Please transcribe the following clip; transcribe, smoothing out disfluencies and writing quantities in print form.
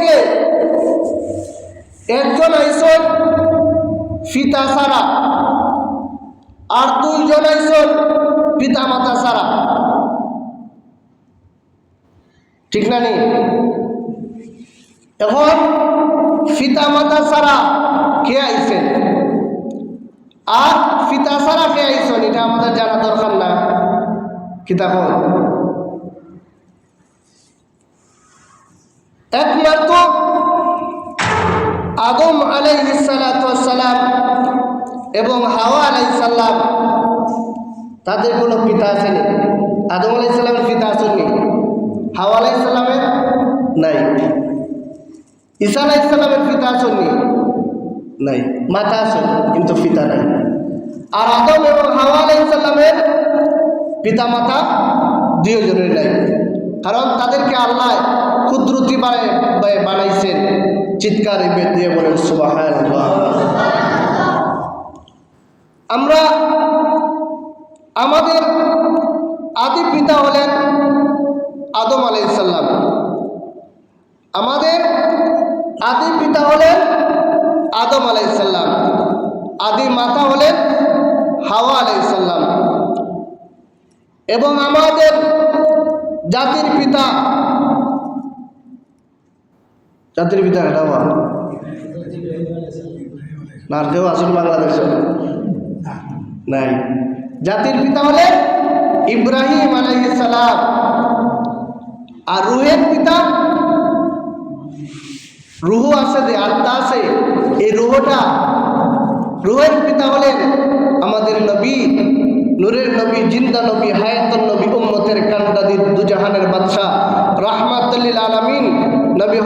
থেকে একজন আইসন পিতা ছাড়া আর দুইজন আইসন পিতা মাতা ছাড়া, ঠিক না নি? এখন পিতা মাতা ছাড়া কে আইছেন আর পিতা ছাড়া কে আইছেন এটা আমাদের জানা দরকার না? কি তখন একমাত্র আদম আলাইহিস সালাতু ওয়াস সালাম এবং হাওয়া আলাইহিস সালাম তাদের কোনো পিতা আছেন? আদম আলাইহিস সালামের পিতা আছেননি? হাওয়া আলাইহিস সালামের নাই। ঈসা আলাইহিস সালামের পিতা আছেননি? নাই। মাতা আছেন কিন্তু পিতা নাই। আর আদম এবং হাওয়া আলাইহিস সালামের পিতা মাতা দুইজনের নাই, কারণ তাদেরকে আল্লাহ কুদরতি বানাইছেন। চিৎকার দিয়ে বলেন সুবহানাল্লাহ। আমরা আমাদের আদি পিতা হলেন আদম আলাইহিস সালাম, আমাদের আদি পিতা হলেন আদম আলাইহিস সালাম, আদি মাতা হলেন হাওয়া আলাইহিস সালাম, এবং আমাদের জাতির পিতা হাওয়া না, কেউ আসুন বাংলাদেশে নাই। জাতির পিতা হলেন ইব্রাহিম আলাইহিস সালাম, আর রুহের পিতা, রুহ আছে যে আত্মা আছে, এই রুহের পিতা হলেন আমাদের নবী, নূরের নবী, জিন্দা নবী, হায়াতুন নবী, উম্মতের কান্ডাদি, দুজাহানের বাদশা, রাহমাতুল লিল আলামিন নবী।